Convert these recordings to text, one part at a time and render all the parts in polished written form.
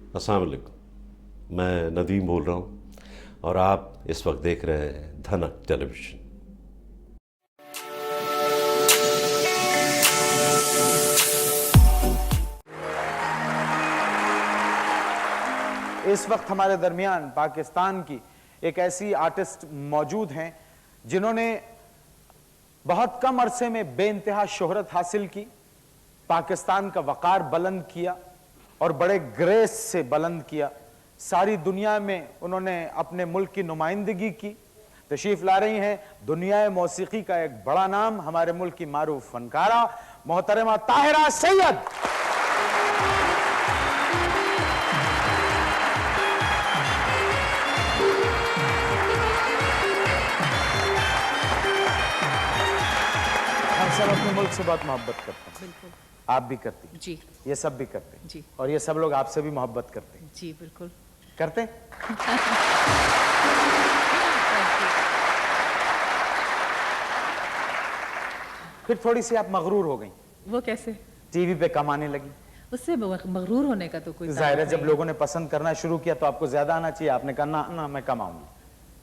अस्सलाम वालेकुम, मैं नदीम बोल रहा हूँ और आप इस वक्त देख रहे हैं धनक टेलीविज़न। इस वक्त हमारे दरमियान पाकिस्तान की एक ऐसी आर्टिस्ट मौजूद हैं जिन्होंने बहुत कम अरसे में बेइंतहा शोहरत हासिल की, पाकिस्तान का वकार बुलंद किया और बड़े ग्रेस से बुलंद किया। सारी दुनिया में उन्होंने अपने मुल्क की नुमाइंदगी की। तशरीफ ला रही हैं दुनिया मौसीकी का एक बड़ा नाम, हमारे मुल्क की मारूफ फनकारा मोहतरमा ताहिरा सैयद। हम सब अपने मुल्क से बहुत मोहब्बत करते हैं। बिल्कुल। आप भी करती हैं? जी। ये सब भी करते हैं जी। और ये सब लोग आपसे भी मोहब्बत करते हैं? जी बिल्कुल करते हैं? फिर थोड़ी सी आप मगरूर हो गई। वो कैसे? टीवी पे कमाने लगी। उससे मगरूर होने का तो कोई जाहिर है ताल्लुक जब नहीं। लोगों ने पसंद करना शुरू किया तो आपको ज्यादा आना चाहिए, आपने कहा ना ना मैं कमाऊंगी।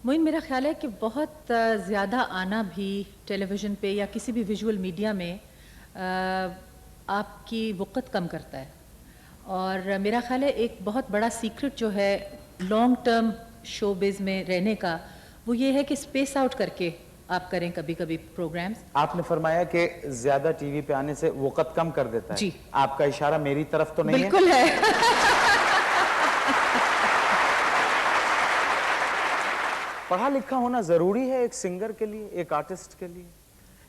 मोइन, मेरा ख्याल है कि बहुत ज़्यादा आना भी टेलीविज़न पे या किसी भी विजुअल मीडिया में आपकी वक़्त कम करता है। और मेरा ख्याल है एक बहुत बड़ा सीक्रेट जो है लॉन्ग टर्म शोबिज़ में रहने का, वो ये है कि स्पेस आउट करके आप करें कभी कभी प्रोग्राम्स। आपने फरमाया कि ज्यादा टीवी पे आने से वक़्त कम कर देता है। जी। आपका इशारा मेरी तरफ तो नहीं है? बिल्कुल है। पढ़ा लिखा होना जरूरी है एक सिंगर के लिए, एक आर्टिस्ट के लिए,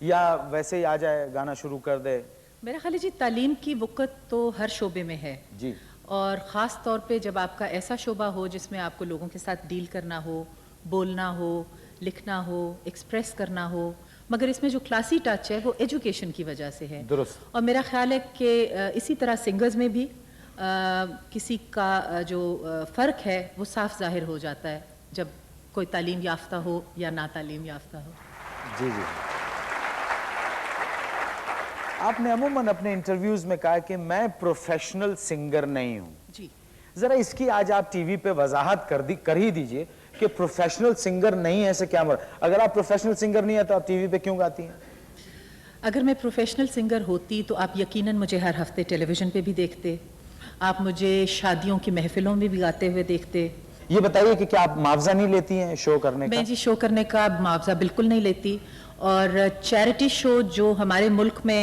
या वैसे ही आ जाए गाना शुरू कर दे? मेरा ख्याल है जी तालीम की वक़्त तो हर शोबे में है जी। और ख़ास तौर पे जब आपका ऐसा शोबा हो जिसमें आपको लोगों के साथ डील करना हो, बोलना हो, लिखना हो, एक्सप्रेस करना हो, मगर इसमें जो क्लासी टच है वो एजुकेशन की वजह से है। दुरुस्त। और मेरा ख्याल है कि इसी तरह सिंगर्स में भी किसी का जो फ़र्क है वो साफ ज़ाहिर हो जाता है जब कोई तालीम याफ्ता हो या ना तालीम याफ्ता हो। जी जी। आपने अमूमन अपने इंटरव्यूज में कहा कि मैं प्रोफेशनल सिंगर नहीं हूं। जी। जरा इसकी आज आप टीवी पे वजाहत कर ही दीजिए कि प्रोफेशनल सिंगर नहीं है ऐसे क्या मतलब? अगर आप प्रोफेशनल सिंगर नहीं है तो आप टीवी पे क्यों गाती हैं? अगर मैं प्रोफेशनल सिंगर होती तो आप यकीनन मुझे हर हफ्ते टेलीविज़न पे भी देखते, आप मुझे शादियों की महफिलों में भी गाते हुए देखते। ये बताइए कि क्या आप मुआवजा नहीं लेती हैं शो करने का? मैं जी शो करने का मुआवजा बिल्कुल नहीं लेती और चैरिटी शो जो हमारे मुल्क में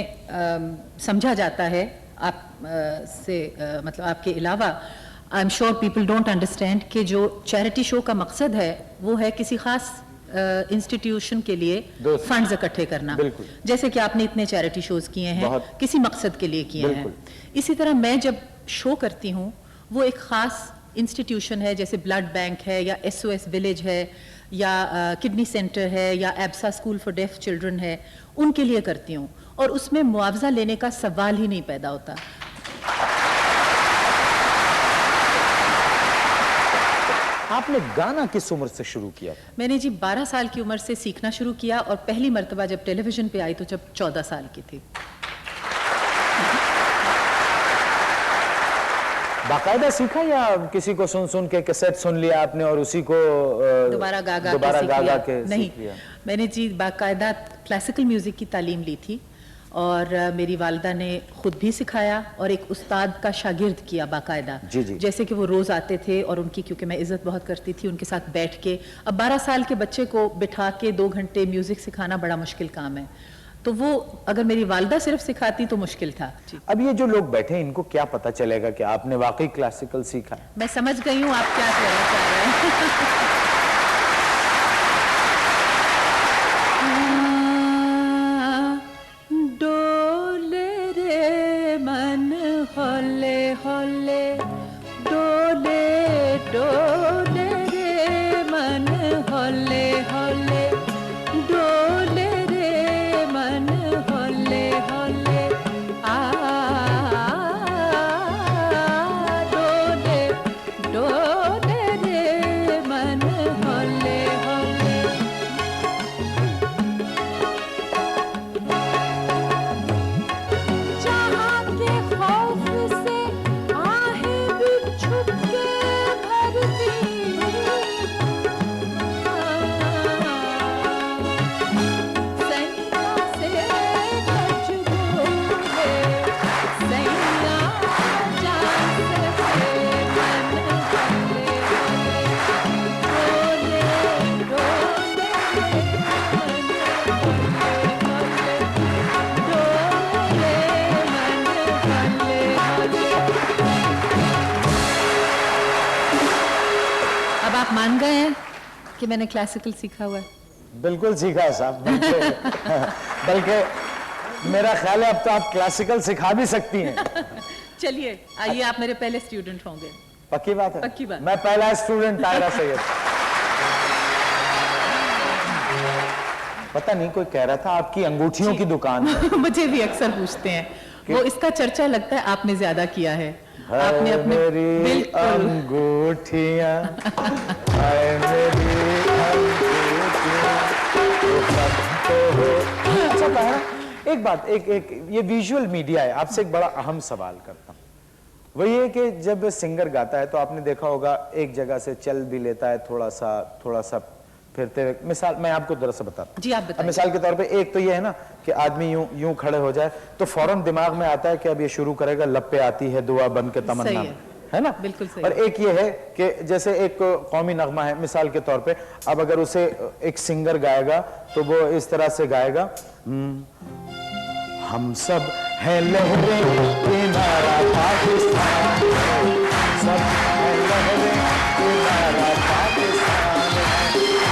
समझा जाता है मतलब आपके अलावा, I am sure people don't understand कि जो चैरिटी शो का मकसद है वो है किसी खास इंस्टीट्यूशन के लिए फंड्स इकट्ठे करना। बिल्कुल। जैसे कि आपने इतने चैरिटी शोज किए हैं किसी मकसद के लिए किए हैं। इसी तरह मैं जब शो करती हूँ वो एक खास इंस्टीट्यूशन है, जैसे ब्लड बैंक है या SOS विलेज है या किडनी सेंटर है या एब्सा स्कूल फॉर डेफ चिल्ड्रन है, उनके लिए करती हूँ और उसमें मुआवजा लेने का सवाल ही नहीं पैदा होता। आपने गाना किस उम्र से शुरू किया? मैंने जी 12 साल की उम्र से सीखना शुरू किया और पहली मर्तबा जब टेलीविज़न पे आई तो जब 14 साल की थी। बाकायदा सीखा या किसी को सुन के कैसेट सुन लिया आपने और उसी को दोबारा गा के नहीं, मैंने जी बाकायदा क्लासिकल म्यूज़िक की तालीम ली थी और मेरी वालिदा ने खुद भी सिखाया और एक उस्ताद का शागिर्द किया बाकायदा। जी जी। जैसे कि वो रोज़ आते थे और उनकी, क्योंकि मैं इज़्ज़त बहुत करती थी, उनके साथ बैठ के, अब 12 साल के बच्चे को बिठा के 2 घंटे म्यूज़िक सिखाना बड़ा मुश्किल काम है, तो वो अगर मेरी वालिदा सिर्फ सिखाती तो मुश्किल था। अब ये जो लोग बैठे हैं इनको क्या पता चलेगा कि आपने वाकई क्लासिकल सीखा है? मैं समझ गई हूँ आप क्या कहना चाह रहे हैं। डोले रे मन होले होले, डोले डोले रे मन होले होले, डोले रे मन होले होले, डोले डोले रे मन होले होले। जहाँ के खौफ से आहें भी छुप मान गए हैं कि मैंने क्लासिकल सीखा हुआ है? बिल्कुल सीखा है साहब, बल्कि मेरा ख्याल है अब तो आप क्लासिकल सिखा भी सकती हैं। चलिए आइए, आप मेरे पहले स्टूडेंट होंगे। पक्की बात है? पक्की बात। मैं पहला स्टूडेंट तायरा सैयद। पता नहीं कोई कह रहा था आपकी अंगूठियों की दुकान है। मुझे भी अक्सर पूछते हैं, वो इसका चर्चा लगता है आपने ज्यादा किया है। आपने अपने मेरी अंगूठियां, हाय मेरी अंगूठियां। अच्छा तायरा, एक बात, एक ये विजुअल मीडिया है, आपसे एक बड़ा अहम सवाल करता हूँ। वही है कि जब सिंगर गाता है तो आपने देखा होगा एक जगह से चल भी लेता है, थोड़ा सा फिरते हुए। मिसाल मैं आपको दरअसल बताता हूँ। जी आप बताइए। मिसाल के तौर पे एक तो ये है ना कि आदमी यूं खड़े हो जाए तो फौरन दिमाग में आता है कि अब ये शुरू करेगा, लब पे आती है दुआ बन के तमन्ना, है ना? बिल्कुल सही। और एक ये है कि जैसे एक कौमी नगमा है मिसाल के तौर पे, अब अगर उसे एक सिंगर गाएगा तो वो इस तरह से गाएगा, हम सब हैं लहरें किनारा पाकिस्तान, सब हैं लहरें किनारा पाकिस्तान,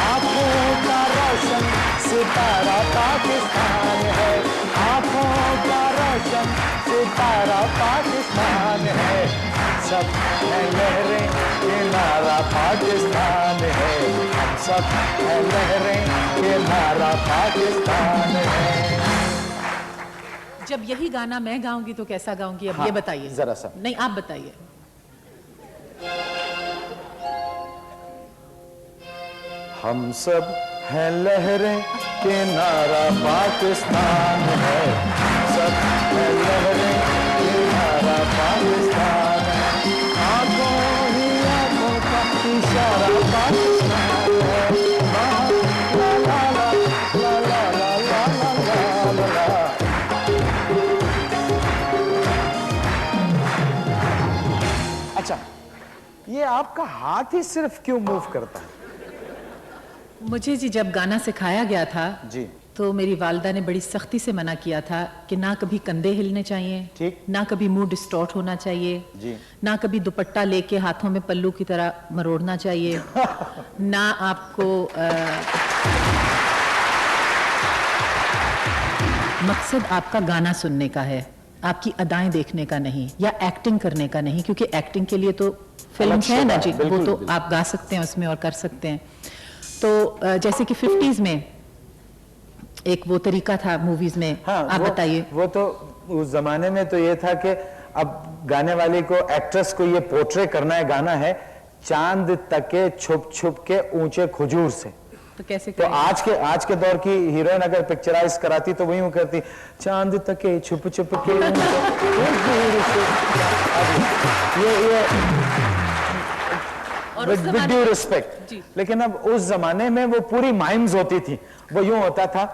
आंखों का रोशन सितारा पाकिस्तान है, आंखों का रोशन सितारा पाकिस्तान है, सब हैं लहरें किनारा पाकिस्तान है, हम सब हैं लहरें किनारा पाकिस्तान है। जब यही गाना मैं गाऊंगी तो कैसा गाऊंगी, अब ये बताइए जरा सा। नहीं आप बताइए। हम सब हैं लहरें किनारा पाकिस्तान है, सब हैं लहरें किनारा पाकिस्तान है, आंखों ही आंखों का इशारा पाकिस्तान है, ला ला ला ला ला ला ला ला ला ला। अच्छा, ये आपका हाथ ही सिर्फ क्यों मूव करता है? मुझे जी जब गाना सिखाया गया था जी, तो मेरी वालिदा ने बड़ी सख्ती से मना किया था कि ना कभी कंधे हिलने चाहिए, ठीक, ना कभी मुंह डिस्टॉर्ट होना चाहिए जी, ना कभी दुपट्टा लेके हाथों में पल्लू की तरह मरोड़ना चाहिए, ना आपको मकसद आपका गाना सुनने का है, आपकी अदाएं देखने का नहीं या एक्टिंग करने का नहीं, क्योंकि एक्टिंग के लिए तो फिल्म है ना जी, वो तो आप गा सकते हैं उसमें और कर सकते हैं। तो जैसे कि 50s में एक वो तरीका था मूवीज में। हाँ, आप बताइए। वो तो उस जमाने में तो ये था कि अब गाने वाले को, एक्ट्रेस को ये पोर्ट्रे करना है, गाना है चांद तके छुप छुप के ऊंचे खजूर से। तो कैसे तो आज के दौर की हीरोइन अगर पिक्चराइज कराती तो वही यूं करती, चांद तके छुप छुप के ऊंचे खजूर से। ये विद ड्यू रिस्पेक्ट, लेकिन अब उस जमाने में वो पूरी माइम्स होती थी। वो यूं होता था,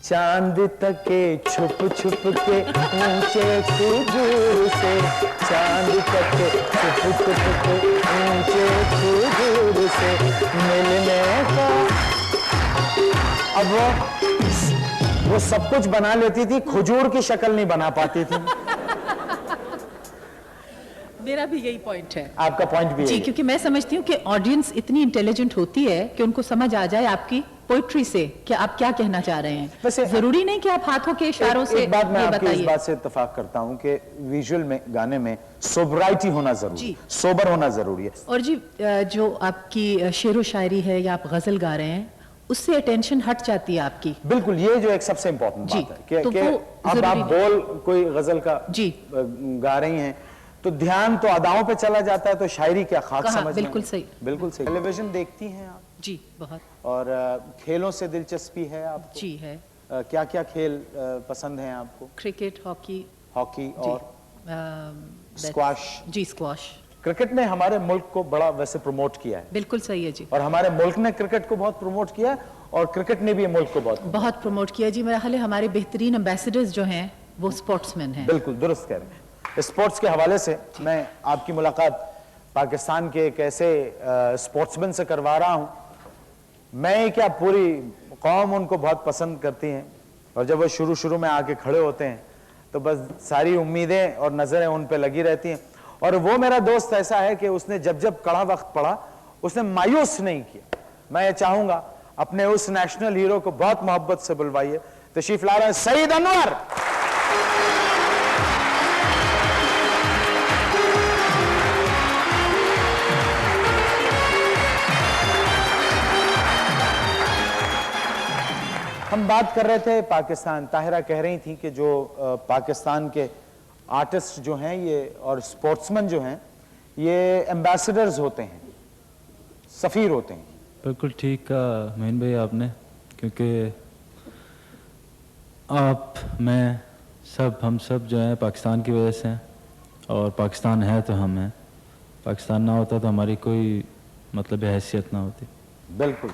चांद तके छुप छुप के ऊंचे खजूर से, चांद तके छुप छुप के ऊंचे खजूर से मिलने का। अब वो सब कुछ बना लेती थी, खजूर की शक्ल नहीं बना पाती थी। मेरा भी यही पॉइंट है। आपका पॉइंट भी जी, है। क्योंकि मैं समझती हूँ कि ऑडियंस इतनी इंटेलिजेंट होती है कि उनको समझ आ जाए आपकी पोइट्री से कि आप क्या कहना चाह रहे हैं। वैसे जरूरी नहीं कि आप हाथों के इशारों से एक बात मैं ये आपकी बताइए। इस बात से इत्तेफाक करता हूँ कि विजुअल में, गाने में सोबराइटी होना जरूरी है, सोबर होना जरूरी है। और जी जो आपकी शेरो शायरी है या आप गजल गा रहे हैं, उससे अटेंशन हट जाती है आपकी। बिल्कुल, ये जो एक सबसे इंपॉर्टेंट बात है कि अब आप बोल कोई गजल का जी गा रही हैं तो ध्यान तो अदाओं पे चला जाता है, तो शायरी क्या खाक समझ। बिल्कुल सही, बिल्कुल सही। टेलीविजन देखती हैं आप? जी बहुत। और खेलों से दिलचस्पी है आपको? जी है। क्या क्या खेल पसंद हैं आपको? क्रिकेट, हॉकी और स्क्वाश? जी स्क्वाश। क्रिकेट ने हमारे मुल्क को बड़ा वैसे प्रमोट किया है। बिल्कुल सही है जी। और हमारे मुल्क ने क्रिकेट को बहुत प्रमोट किया और क्रिकेट ने भी मुल्क को बहुत प्रमोट किया जी। मेरा ख्याल है हमारे बेहतरीन एम्बेसडर्स जो हैं वो स्पोर्ट्समैन हैं। बिल्कुल दुरुस्त कह रहे हैं। स्पोर्ट्स के हवाले से मैं आपकी मुलाकात पाकिस्तान के एक ऐसे स्पोर्ट्समैन से करवा रहा हूं। मैं क्या, पूरी कौम उनको बहुत पसंद करती हैं और जब वो शुरू में आके खड़े होते हैं तो बस सारी उम्मीदें और नजरें उन पे लगी रहती हैं। और वो मेरा दोस्त ऐसा है कि उसने जब कड़ा वक्त पड़ा उसने मायूस नहीं किया। मैं ये चाहूंगा अपने उस नेशनल हीरो को बहुत मोहब्बत से बुलवाइए। तशरीफ ला रहे हैं सईद अनवर। हम बात कर रहे थे पाकिस्तान, ताहिरा कह रही थी कि जो पाकिस्तान के आर्टिस्ट जो हैं ये और स्पोर्ट्समैन जो हैं ये एम्बेसडर्स होते हैं, सफ़ीर होते हैं। बिल्कुल ठीक कहा मोइन भाई आपने, क्योंकि आप, मैं, हम सब जो हैं पाकिस्तान की वजह से हैं, और पाकिस्तान है तो हम हैं। पाकिस्तान ना होता तो हमारी कोई मतलब हैसियत ना होती। बिल्कुल।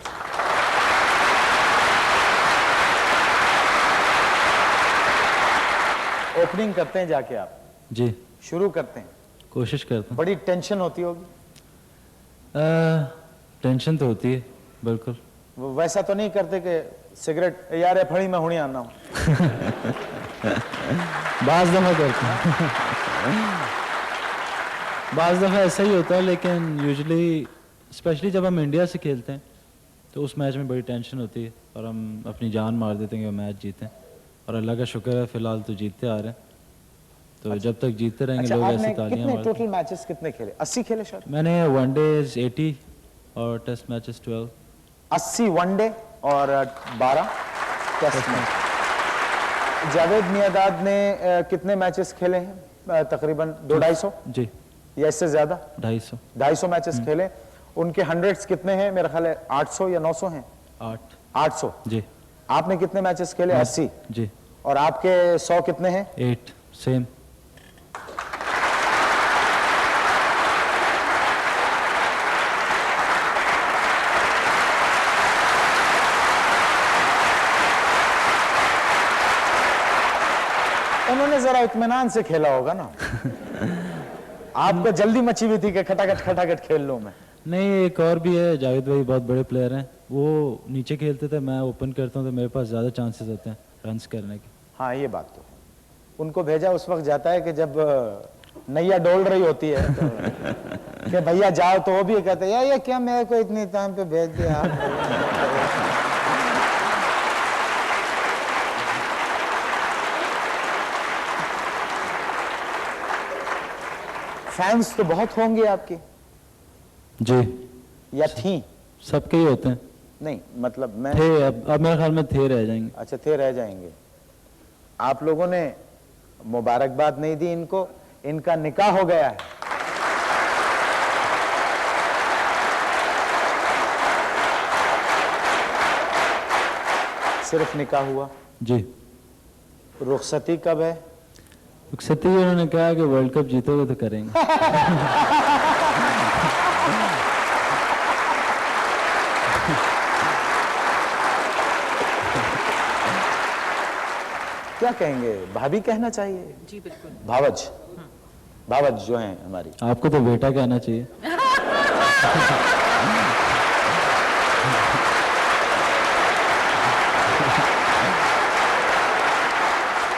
ओपनिंग करते हैं जाके आप जी, शुरू करते हैं। कोशिश करता हूँ। बड़ी टेंशन होती होगी? टेंशन तो होती है बिल्कुल। वैसा तो नहीं करते कि सिगरेट यार फड़ी में हुणी आना हूँ? बाज़ दफ़ा करते हैं बाज़ दफ़ा ऐसा ही होता है, लेकिन यूजुअली स्पेशली जब हम इंडिया से खेलते हैं तो उस मैच में बड़ी टेंशन होती है और हम अपनी जान मार देते हैं कि वो मैच जीतें, और अल्लाह का शुक्र है फिलहाल तो जीतते आ रहे हैं। तो जब तक जीतते रहेंगे लोग ऐसे तालियां मारते। टोटल मैचेस कितने खेले? 80 खेले शायद? मैंने वनडेज 80 और टेस्ट मैचेस 12। 80 वनडे और 12 टेस्ट मैच। जावेद मियादाद ने कितने मैचेस खेले हैं? तकरीबन 200-250 जी, या इससे ज्यादा? 250 मैचेस खेले। उनके हंड्रेड्स कितने हैं? मेरा ख्याल है 800 या 900 हैं। 800 जी। आपने कितने मैचेस खेले? 80 जी। और आपके 100 कितने हैं? 8 सेम। उन्होंने जरा इत्मीनान से खेला होगा ना। आपको जल्दी मची हुई थी कि खटाखट खेल लूं मैं। नहीं, एक और भी है, जावेद भाई बहुत बड़े प्लेयर हैं, वो नीचे खेलते थे, मैं ओपन करता हूँ तो मेरे पास ज़्यादा चांसेस होते हैं रन्स करने के। हाँ ये बात तो है। उनको भेजा उस वक्त जाता है कि जब नैया डोल रही होती है तो कि भैया जाओ, तो वो भी कहते हैं ये क्या मेरे को इतनी टाइम पे भेज दिया आप। फैंस तो बहुत होंगे आपके? जी। या थी? सबके ही होते हैं। नहीं मतलब मैं थे, अब मेरे ख्याल में थे रह जाएंगे। अच्छा, थे रह जाएंगे। आप लोगों ने मुबारकबाद नहीं दी इनको, इनका निकाह हो गया है। सिर्फ निकाह हुआ? जी। रुखसती कब है? रुखसती उन्होंने कहा कि वर्ल्ड कप जीतोगे तो करेंगे। क्या कहेंगे? भाभी कहना चाहिए? जी बिल्कुल। भावज जो हैं हमारी। आपको तो बेटा कहना चाहिए।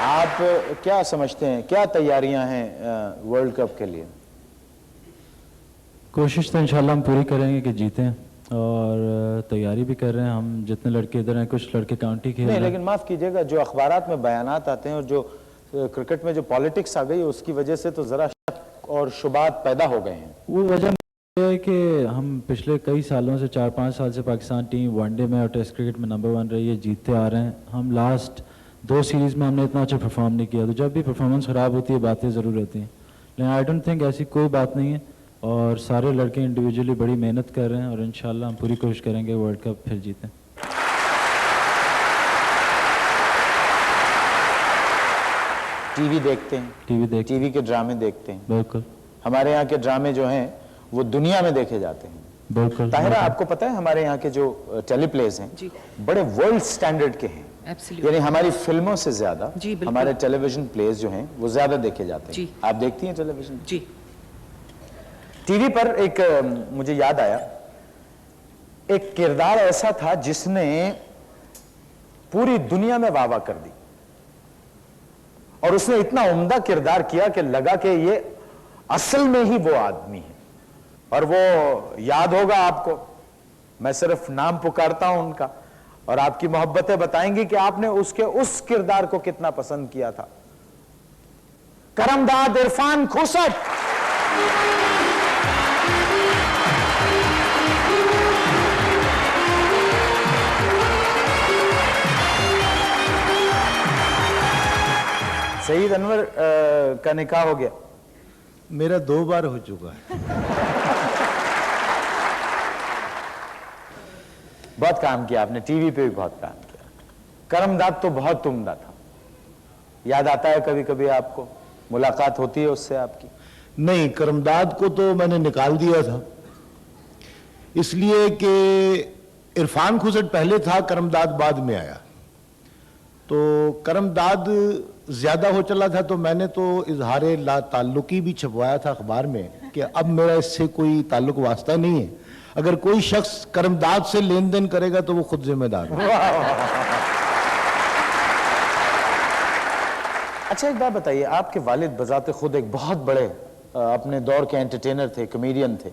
आप क्या समझते हैं, क्या तैयारियां हैं वर्ल्ड कप के लिए? कोशिश तो इंशाल्लाह हम पूरी करेंगे कि जीतें, और तैयारी भी कर रहे हैं। हम जितने लड़के इधर हैं, कुछ लड़के काउंटी खेल रहे हैं। लेकिन माफ कीजिएगा, जो अखबारात में बयानात आते हैं और जो क्रिकेट में जो पॉलिटिक्स आ गई, उसकी वजह से तो जरा शक और शुबात पैदा हो गए हैं। वो वजह है कि हम पिछले कई सालों से 4-5 साल से पाकिस्तान टीम वनडे में और टेस्ट क्रिकेट में नंबर 1 रही है, जीतते आ रहे हैं। हम लास्ट 2 सीरीज़ में हमने इतना अच्छा परफॉर्म नहीं किया, तो जब भी परफॉर्मेंस ख़राब होती है बातें ज़रूर होती हैं, लेकिन आई डोंट थिंक ऐसी कोई बात नहीं है, और सारे लड़के इंडिविजुअली बड़ी मेहनत कर रहे हैं, और इंशाल्लाह हम पूरी कोशिश करेंगे वर्ल्ड कप फिर जीतें। टीवी देखते हैं? टीवी के ड्रामे देखते हैं? बिल्कुल। हमारे यहाँ के ड्रामे जो हैं वो दुनिया में देखे जाते हैं। बिल्कुल। ताहिरा, आपको पता है हमारे यहाँ के जो टेलीप्लेज हैं बड़े वर्ल्ड स्टैंडर्ड के हैं। यानी हमारी फिल्मों से ज्यादा हमारे टेलीविजन प्लेज जो हैं वो ज्यादा देखे जाते हैं। आप देखती हैं टेलीविजन? जी। टीवी पर एक मुझे याद आया, एक किरदार ऐसा था जिसने पूरी दुनिया में वाह कर दी, और उसने इतना उम्दा किरदार किया कि लगा कि ये असल में ही वो आदमी है। और वो याद होगा आपको, मैं सिर्फ नाम पुकारता हूं उनका और आपकी मोहब्बतें बताएंगी कि आपने उसके उस किरदार को कितना पसंद किया था। करमदाद इरफान खुसट। सईद अनवर का निकाह हो गया? मेरा 2 बार हो चुका है। बहुत काम किया आपने, टीवी पे भी बहुत काम किया। करमदाद तो बहुत उम्दा था, याद आता है कभी कभी आपको? मुलाकात होती है उससे आपकी? नहीं, करमदाद को तो मैंने निकाल दिया था, इसलिए कि इरफान खुसट पहले था, करमदाद बाद में आया। तो करमदाद ज्यादा हो चला था, तो मैंने तो इजहारे ला ताल्लुकी भी छपवाया था अखबार में कि अब मेरा इससे कोई ताल्लुक वास्ता नहीं है, अगर कोई शख्स करमदाद से लेन देन करेगा तो वो खुद जिम्मेदार है। अच्छा एक बात बताइए, आपके वालिद बजाते खुद एक बहुत बड़े अपने दौर के एंटरटेनर थे, कॉमेडियन थे।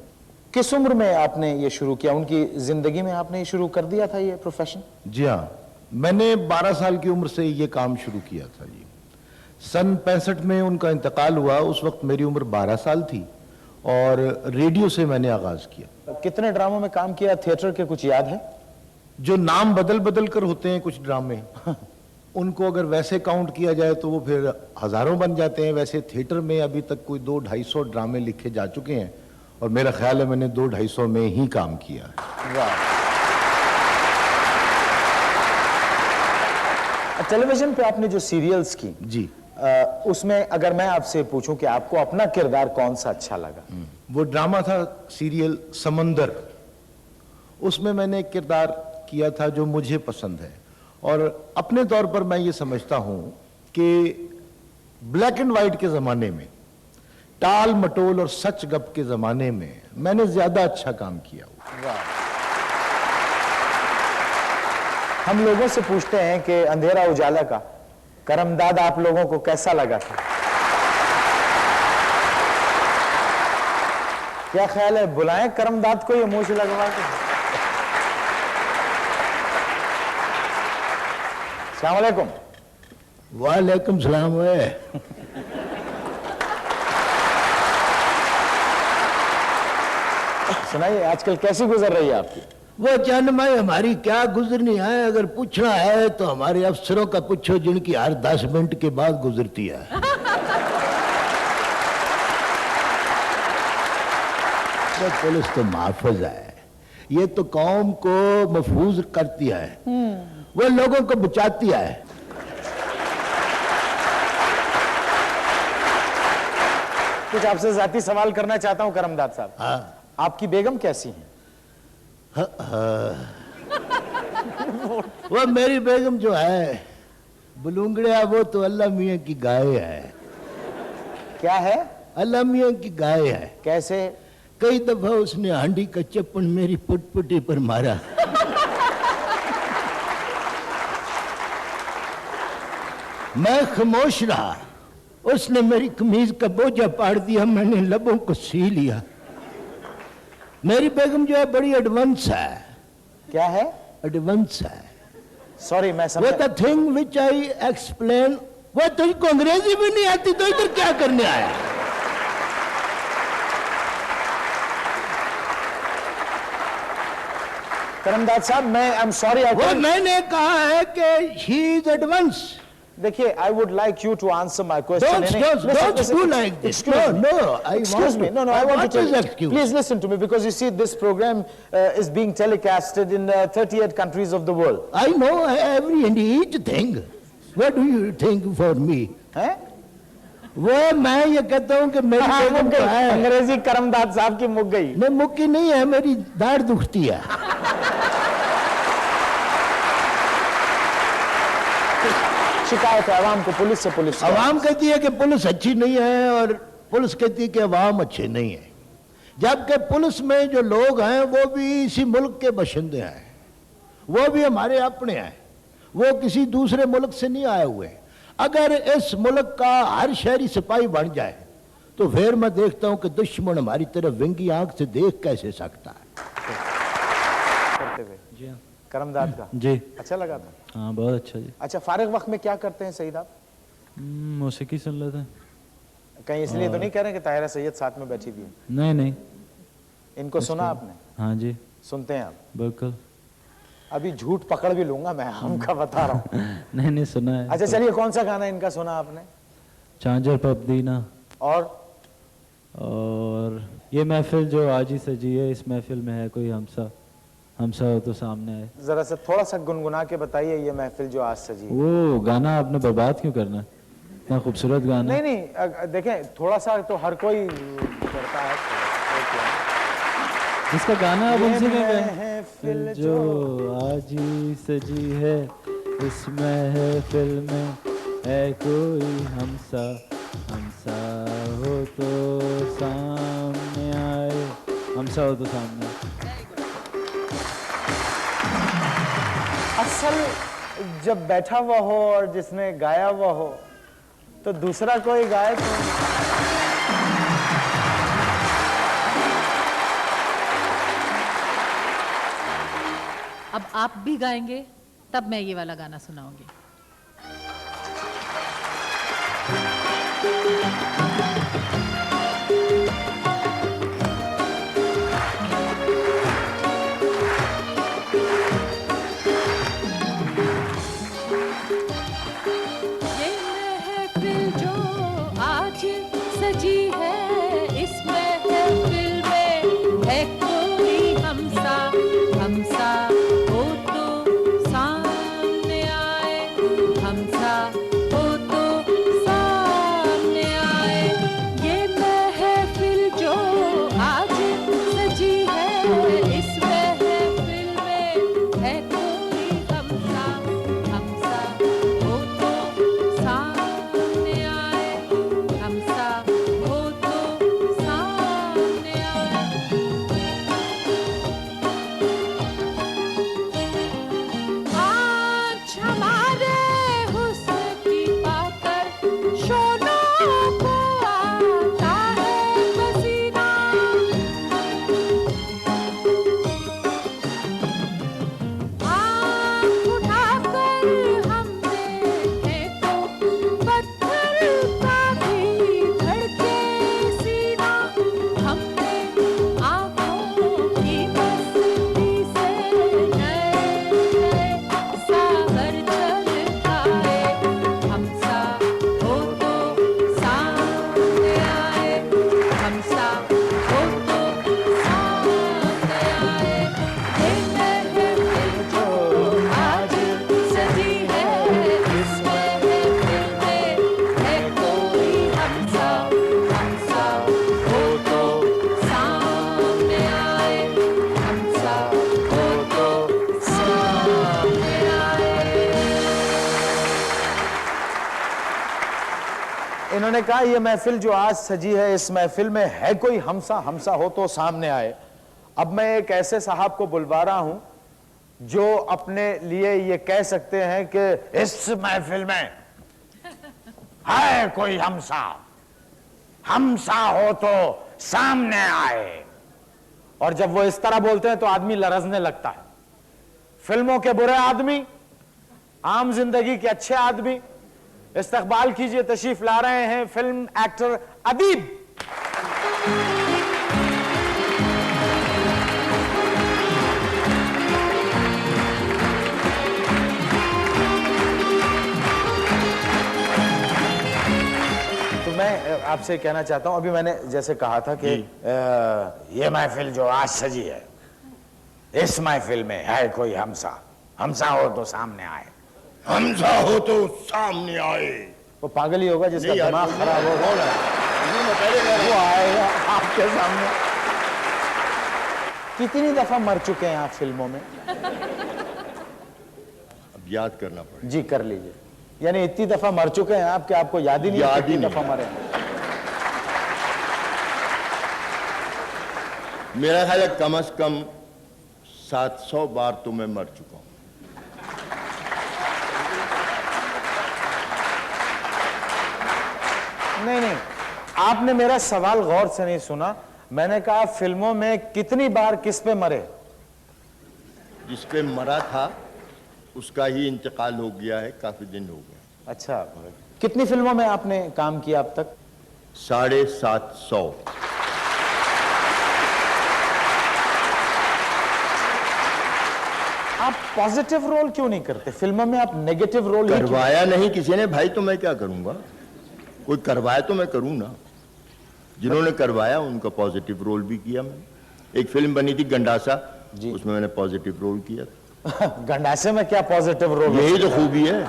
किस उम्र में आपने ये शुरू किया? उनकी जिंदगी में आपने ये शुरू कर दिया था ये प्रोफेशन? जी हाँ, मैंने 12 साल की उम्र से ये काम शुरू किया था जी। सन 65 में उनका इंतकाल हुआ, उस वक्त मेरी उम्र 12 साल थी और रेडियो से मैंने आगाज किया। कितने ड्रामों में काम किया थिएटर के, कुछ याद है? जो नाम बदल बदल कर होते हैं कुछ ड्रामे, उनको अगर वैसे काउंट किया जाए तो वो फिर हजारों बन जाते हैं। वैसे थिएटर में अभी तक कोई 200-250 ड्रामे लिखे जा चुके हैं और मेरा ख्याल है मैंने 200-250 में ही काम किया। टेलीविजन पे आपने जो सीरियल्स की जी, उसमें अगर मैं आपसे पूछूं कि आपको अपना किरदार कौन सा अच्छा लगा? वो ड्रामा था सीरियल समंदर, उसमें मैंने एक किरदार किया था जो मुझे पसंद है और अपने तौर पर मैं ये समझता हूं कि ब्लैक एंड व्हाइट के जमाने में, टाल मटोल और सच गप के जमाने में मैंने ज्यादा अच्छा काम किया। हम लोगों से पूछते हैं कि अंधेरा उजाला का करमदाद आप लोगों को कैसा लगा था? क्या ख्याल है, बुलाएं करमदाद को, ये मुंह से लगवा के? अस्सलाम वालेकुम। वालेकुम सलाम। सुनाइए, आजकल कैसी गुजर रही है आपकी? वो चंद में हमारी क्या गुजरनी है, अगर पूछना है तो हमारे अफसरों का पूछो जिनकी हर 10 मिनट के बाद गुजरती है। तो पुलिस तो महफूज है, ये तो कौम को महफूज करती है, वो लोगों को बचाती है। कुछ आपसे जाती सवाल करना चाहता हूं करमदाद साहब। हाँ। आपकी बेगम कैसी है? वो मेरी बेगम जो है बुलूंगड़िया, वो तो अल्लाह मियाँ की गाय है। क्या है? अल्लाह मियाँ की गाय है। कैसे? कई दफा उसने हांडी का चप्पन मेरी पुटपुटी पर मारा। मैं खामोश रहा, उसने मेरी कमीज का बोझा पाड़ दिया, मैंने लबों को सी लिया। मेरी बेगम जो है बड़ी एडवांस है। क्या है? एडवांस है। सॉरी मैं वो the thing which I explain. वो तुझको अंग्रेजी भी नहीं आती तो इधर क्या करने आया? करमदाद साहब मैं आई एम सॉरी। वो मैंने कहा है कि शी इज एडवांस। देखिए, I would like you to answer my question. Don't do like this. Excuse me. No, I want to tell you. Excuse? Please listen to me, because you see this program is being telecasted in 38 countries of the world. I know every and each thing. What do you think for me? हैं? वो मैं ये कहता हूँ कि मेरी बेगम मुक तो गई। है। अंग्रेजी करमदाद साहब की मुक गई। नहीं, मुक्की नहीं है, मेरी दाढ़ दुखती है। शिकायत है अवाम को पुलिस से। पुलिस अवाम कहती है कि पुलिस अच्छी नहीं है और पुलिस कहती है कि अवाम अच्छे नहीं है, जबकि पुलिस में जो लोग हैं वो भी इसी मुल्क के बशिंदे हैं, वो भी हमारे अपने हैं, वो किसी दूसरे मुल्क से नहीं आए हुए। अगर इस मुल्क का हर शहरी सिपाही बन जाए तो फिर मैं देखता हूं कि दुश्मन हमारी तरफ विंगी आंख से देख कैसे सकता है। करते हुए जी हाँ। करमदाद का जी अच्छा लगा था? हाँ, बहुत अच्छा जी। अच्छा, फारिग वक्त में क्या करते हैं सईद आप? मौसीकी सुन लेते हैं। कहीं इसलिए तो नहीं कह रहे कि ताहिरा सैयद साथ में बैठी हुई है? नहीं नहीं। इनको सुना आपने? हाँ जी सुनते हैं आप? बिल्कुल। अभी झूठ पकड़ भी लूंगा मैं, हमका बता रहा हूँ। नहीं नहीं सुना है। अच्छा चलिए, कौन सा गाना इनका सुना आपने? झांझर पबदीना। और ये महफिल जो आज ही सजी है, इस महफिल में है कोई हमसा हो तो सामने आए। जरा सा थोड़ा सा गुनगुना के बताइए, ये महफिल जो आज सजी है। वो गाना आपने बर्बाद क्यों करना है? इतना खूबसूरत गाना। नहीं नहीं, देखें थोड़ा सा तो हर कोई करता है। इसका गाना आप उनसे महफिल जो आज ही सजी है, इस महफिल में है कोई हमसा हो तो सामने आए। हमसा हो तो सामने आए। असल जब बैठा हुआ हो और जिसने गाया हुआ हो तो दूसरा कोई गाए तो अब आप भी गाएंगे तब मैं ये वाला गाना सुनाऊंगी। ये महफिल जो आज सजी है, इस महफिल में है कोई हमसा हो तो सामने आए। हमसा हो तो सामने आए। ये महफिल जो आज सजी है, इस महफिल में है कोई हमसा हो तो सामने आए। हमसा हो तो सामने आए। आज हमारे हुस्न की पाकर शोलों को आता है पसीना। आँख उठाकर हम देखें तो पत्थर का भी धड़के सीना। हमने आँखों की मस्ती से नए सागर छलकाए। हमसा हो तो सामने आए। हमसा हो तो सामने आए। ये महफिल जो आज सजी है, इस महफिल में है कोई हमसा हो तो सामने आए। हमसा हो तो सामने आए। इन्होंने कहा ये महफिल जो आज सजी है, इस महफिल में है कोई हमसा हो तो सामने आए। अब मैं एक ऐसे साहब को बुलवा रहा हूं जो अपने लिए ये कह सकते हैं कि इस महफिल में है कोई हमसा हो तो सामने आए। और जब वो इस तरह बोलते हैं तो आदमी लरजने लगता है। फिल्मों के बुरे आदमी, आम जिंदगी के अच्छे आदमी, इस्तकबाल कीजिए, तशरीफ ला रहे हैं फिल्म एक्टर अदीब। तो मैं आपसे कहना चाहता हूं, अभी मैंने जैसे कहा था कि ये महफिल जो आज सजी है, इस महफिल में है कोई हमसा हो तो सामने आए। हमसा हो तो सामने आए। वो पागल ही होगा जिसका नहीं यार, दिमाग खराब हो कौन है? वो आएगा आपके सामने। कितनी दफा मर चुके हैं आप फिल्मों में? अब याद करना पड़ेगा। जी कर लीजिए। यानी इतनी दफा मर चुके हैं आप कि आपको याद ही नहीं है कितनी दफा मरे। मेरा ख्याल है कम से कम 700 बार तो मैं मर चुका हूं। नहीं आपने मेरा सवाल गौर से नहीं सुना। मैंने कहा फिल्मों में कितनी बार किस पे मरे? जिस पे मरा था उसका ही इंतकाल हो गया है, काफी दिन हो गए। अच्छा, कितनी फिल्मों में आपने काम किया अब तक? 750। आप पॉजिटिव रोल क्यों नहीं करते फिल्मों में? आप नेगेटिव रोल ही क्यों? करवाया नहीं किसी ने भाई, तो मैं क्या करूंगा? कोई करवाया तो मैं करूं ना। जिन्होंने करवाया उनका पॉजिटिव रोल भी किया मैंने। एक फिल्म बनी थी गंडासा, उसमें मैंने पॉजिटिव रोल किया था। गंडासे में क्या पॉजिटिव रोल? यही तो खूबी है।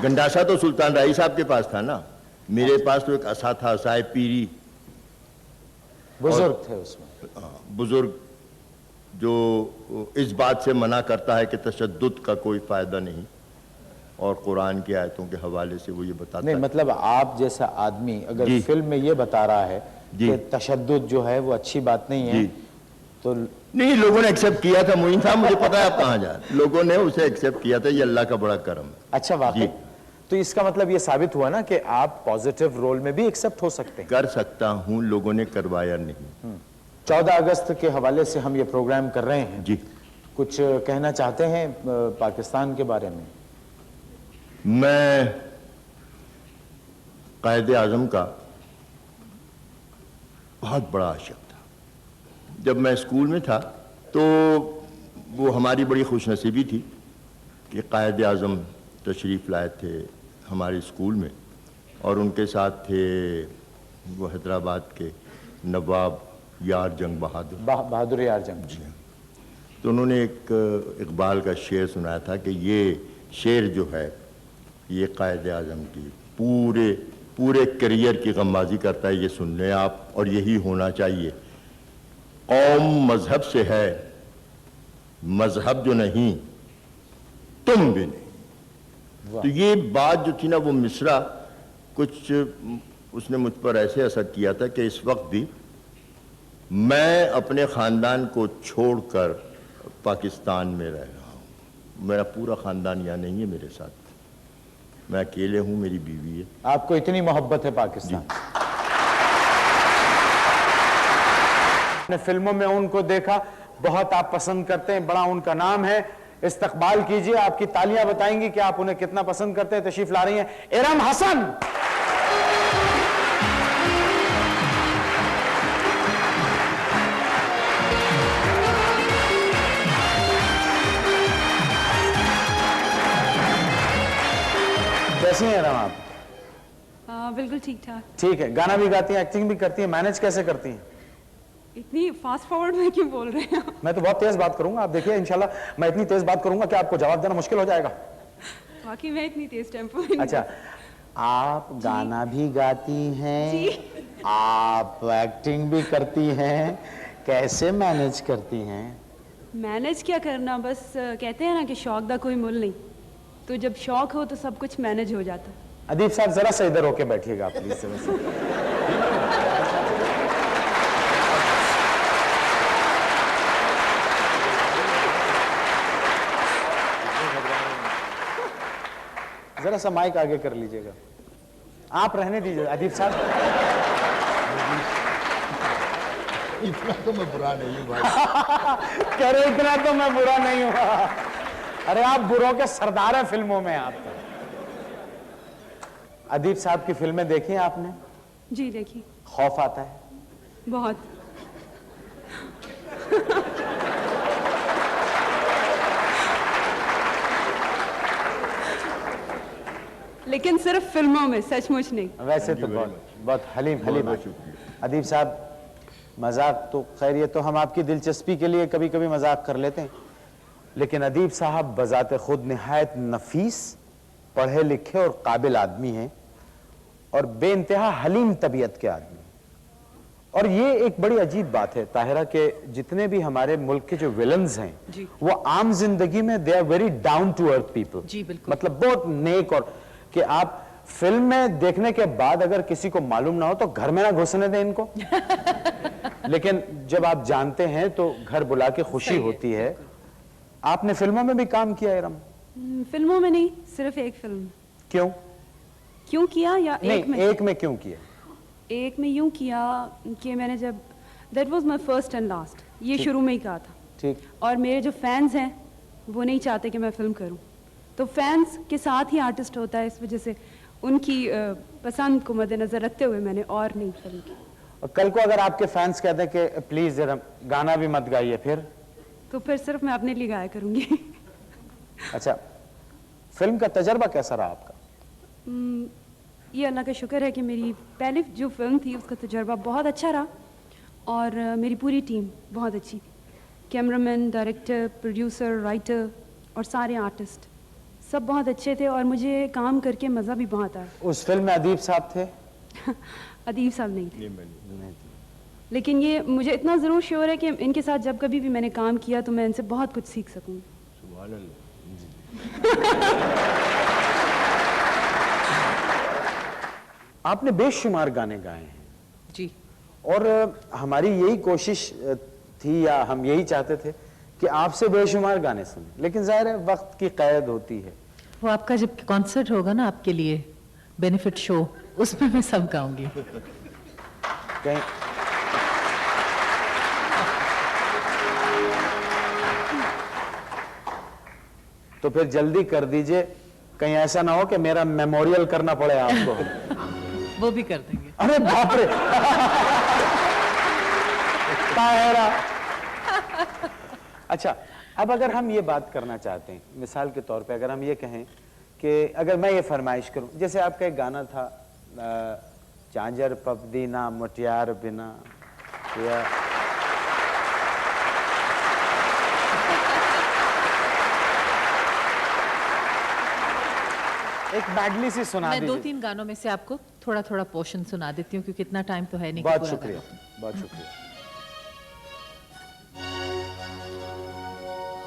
गंडासा तो सुल्तान राही साहब के पास था ना, मेरे पास तो एक असा था, असाए पीरी। बुजुर्ग थे उसमें। बुजुर्ग जो इस बात से मना करता है कि तशद्दुद का कोई फायदा नहीं, और कुरान की आयतों के हवाले से वो ये बताता नहीं, है। मतलब आप जैसा आदमी अगर फिल्म में ये बता रहा है कि तशद्दुद जो है वो अच्छी बात नहीं है, तो नहीं, लोगों ने एक्सेप्ट किया था। मोइन साहब, मुझे पता है आप कहाँ जा रहे हैं। लोगों ने उसे एक्सेप्ट किया था, ये अल्लाह का बड़ा करम है। अच्छा, वाकई? तो इसका मतलब ये साबित हुआ ना कि आप पॉजिटिव रोल में भी एक्सेप्ट हो सकते हैं। कर सकता हूँ, लोगों ने करवाया नहीं। 14 अगस्त के हवाले से हम ये प्रोग्राम कर रहे हैं जी। कुछ कहना चाहते हैं पाकिस्तान के बारे में? मैं कायदे आज़म का बहुत बड़ा आशिक था। जब मैं स्कूल में था तो वो हमारी बड़ी खुशनसीबी थी कि कायदे आज़म तशरीफ़ लाए थे हमारे स्कूल में, और उनके साथ थे वो हैदराबाद के नवाब यार जंग बहादुर। बहादुर यार जंग। जी। तो उन्होंने एक इकबाल का शेर सुनाया था कि ये शेर जो है ये कायदे आज़म की पूरे करियर की गमबाजी करता है, ये सुन लें आप, और यही होना चाहिए। कौम मजहब से है, मजहब जो नहीं तुम भी नहीं। तो ये बात जो थी ना, वो मिसरा कुछ उसने मुझ पर ऐसे असर किया था कि इस वक्त भी मैं अपने ख़ानदान को छोड़कर पाकिस्तान में रह रहा हूँ। मेरा पूरा ख़ानदान यहाँ नहीं है मेरे साथ, मैं अकेले हूँ, मेरी बीवी है। आपको इतनी मोहब्बत है पाकिस्तान? ने फिल्मों में उनको देखा, बहुत आप पसंद करते हैं, बड़ा उनका नाम है। इस्तकबाल कीजिए, आपकी तालियां बताएंगी कि आप उन्हें कितना पसंद करते हैं। तशरीफ ला रही हैं इरम हसन। कैसी हैं इरम आप? बिल्कुल ठीक ठाक। ठीक है। गाना भी गाती हैं, एक्टिंग भी करती हैं, मैनेज कैसे करती हैं? इतनी फास्ट फॉरवर्ड में क्यों बोल रहे हैं? मैं तो बहुत तेज बात करूंगा, आप देखिए इंशाल्लाह मैं इतनी तेज बात करूंगा कि आपको जवाब देना मुश्किल हो जाएगा। बाकी मैं इतनी तेज टेम्पो में अच्छा, आप गाना भी गाती हैं, आप एक्टिंग भी करती हैं, कैसे मैनेज करती हैं? मैनेज क्या करना, बस कहते हैं ना कि शौक दा कोई मुल नहीं, तो जब शौक हो तो सब कुछ मैनेज हो जाता है। अदीब साहब जरा सा इधर होके बैठिएगा प्लीज। जरा सा माइक आगे कर लीजिएगा। आप रहने दीजिए अदीब साहब। इतना तो मैं बुरा नहीं हूँ भाई। कह रहे इतना तो मैं बुरा नहीं हुआ। अरे आप बुरों के सरदार हैं फिल्मों में। आप तो अदीब साहब की फिल्में देखी हैं आपने? जी देखी। खौफ आता है? बहुत। लेकिन सिर्फ फिल्मों में, सचमुच नहीं। वैसे तो बहुत हलीम अदीब साहब। मजाक तो खैर ये तो हम आपकी दिलचस्पी के लिए कभी कभी मजाक कर लेते हैं, लेकिन अदीब साहब बजाते खुद निहायत नफीस, पढ़े लिखे और काबिल आदमी हैं, और बेइंतहा हलीम तबीयत के आदमी। और ये एक बड़ी अजीब बात है ताहिरा के जितने भी हमारे मुल्क के जो विलन्स हैं वो आम जिंदगी में they are very down to earth people. जी बिल्कुल। मतलब बहुत नेक, और कि आप फिल्म में देखने के बाद अगर किसी को मालूम ना हो तो घर में ना घुसने दें इनको। लेकिन जब आप जानते हैं तो घर बुला के खुशी होती है। आपने फिल्मों में भी काम किया इरम? फिल्मों में नहीं, सिर्फ एक फिल्म। क्यों किया या नहीं, एक में? एक में क्यों किया? एक में यूँ किया कि मैंने जब that was my first and last, ये शुरू में ही कहा था। ठीक। और मेरे जो फैंस हैं वो नहीं चाहते कि मैं फ़िल्म करूं, तो फैंस के साथ ही आर्टिस्ट होता है, इस वजह से उनकी पसंद को मद्देनज़र रखते हुए मैंने और नहीं फिल्म की। और कल को अगर आपके फैंस कहते हैं कि प्लीज जरा गाना भी मत गाइए, फिर सिर्फ मैं अपने लिए गाया करूंगी। अच्छा, फिल्म का तजर्बा कैसा रहा आपका? ये अल्लाह का शुक्र है कि मेरी पहली जो फिल्म थी उसका तजर्बा बहुत अच्छा रहा, और मेरी पूरी टीम बहुत अच्छी थी। कैमरामैन, डायरेक्टर, प्रोड्यूसर, राइटर और सारे आर्टिस्ट सब बहुत अच्छे थे, और मुझे काम करके मज़ा भी बहुत आया। उस फिल्म में अदीब साहब थे? अदीब साहब नहीं थे, लेकिन ये मुझे इतना ज़रूर श्योर है कि इनके साथ जब कभी भी मैंने काम किया तो मैं इनसे बहुत कुछ सीख सकूँगी। आपने बेशुमार गाने गाए हैं जी। और हमारी यही कोशिश थी या हम यही चाहते थे कि आपसे बेशुमार गाने सुने, लेकिन जाहिर है वक्त की कैद होती है। वो आपका जब कॉन्सर्ट होगा ना आपके लिए, बेनिफिट शो, उसमें मैं सब गाऊंगी। कहीं तो फिर जल्दी कर दीजिए, कहीं ऐसा ना हो कि मेरा मेमोरियल करना पड़े आपको। वो भी कर देंगे। अरे बाप रे। ताहिरा। अच्छा, अब अगर हम ये बात करना चाहते हैं, मिसाल के तौर पे अगर हम ये कहें कि अगर मैं ये फरमाइश करूं, जैसे आपका एक गाना था झांझर पबदी ना मुटियार बिना, या एक बैडली सी सुना मैं दीजिए। 2-3 गानों में से आपको थोड़ा थोड़ा पोर्शन सुना देती हूँ, क्योंकि इतना टाइम तो है नहीं कि बहुत पूरा शुक्रिया, गाना। बहुत शुक्रिया।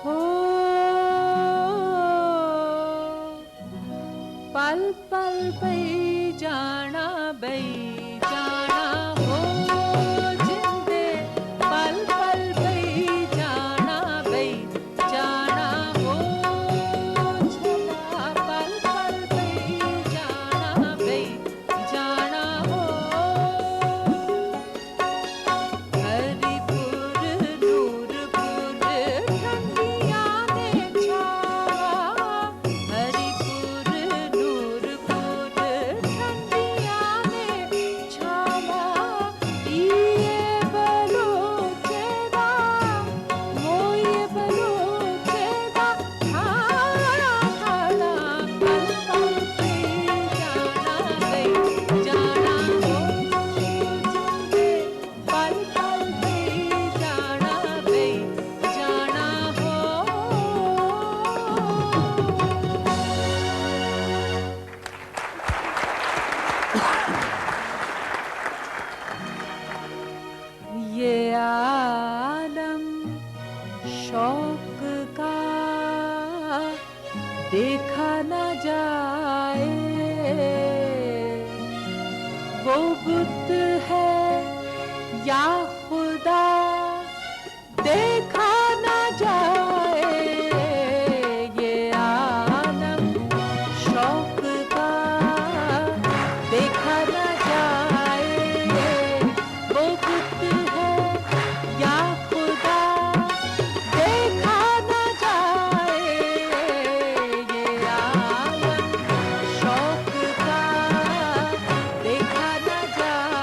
हो पल पल बई जाना हो जिंदे, पल पल बई जाना हो चला, पल पल बई जाना हो हरिपुर नूरपुर ठंडिया ने छावा, हरिपुर नूरपुर ठंडिया ने छावा, ये बलोचेदा मोये बलोचेदा खाड़ा खाड़ा, पल पल पे जाना हो जिंदे, पल पल पे जाना हो। ये आलम शौक का देखा न जाए, वो बुत है या खुदा देखा न जाए, ये आलम शौक का देखा न जाए, वो बुत है या खुदा देखा न जाए, ये आलम शौक का देखा न जाए।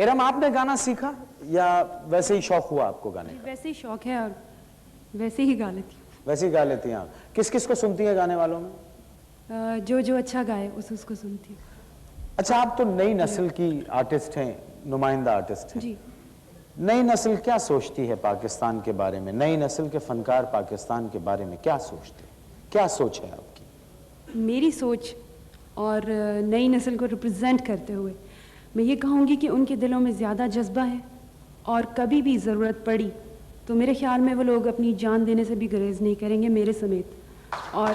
इरम, आपने गाना सीखा या वैसे ही शौक हुआ आपको गाने का? वैसे ही शौक है और वैसे ही गा लेती वैसे ही गा लेती हैं आप? किस किस को सुनती हैं गाने वालों में? हूँ। जो अच्छा गाए उसको सुनती हूँ। अच्छा, आप तो नई नस्ल की आर्टिस्ट हैं, नुमाइंदा आर्टिस्ट हैं। जी। नई नस्ल क्या सोचती है पाकिस्तान के बारे में? नई नस्ल के फनकार पाकिस्तान के बारे में क्या सोचते हैं? क्या सोच है आपकी? मेरी सोच और नई नस्ल को रिप्रेजेंट करते हुए मैं ये कहूँगी कि उनके दिलों में ज़्यादा जज्बा है और कभी भी ज़रूरत पड़ी तो मेरे ख्याल में वो लोग अपनी जान देने से भी गुरेज नहीं करेंगे, मेरे समेत। और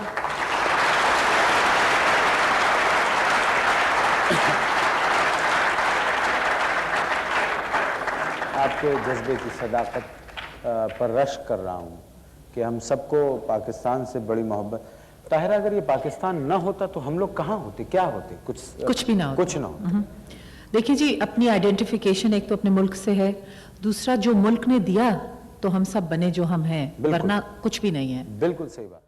आपके जज्बे की सदाकत पर रश्क कर रहा हूँ कि हम सबको पाकिस्तान से बड़ी मोहब्बत। ताहिरा, अगर ये पाकिस्तान ना होता तो हम लोग कहाँ होते, क्या होते? कुछ भी ना होता। कुछ ना होता। देखिए जी, अपनी आइडेंटिफिकेशन एक तो अपने मुल्क से है, दूसरा जो मुल्क ने दिया तो हम सब बने जो हम हैं, बिल्कुल। वरना कुछ भी नहीं है। बिल्कुल सही बात।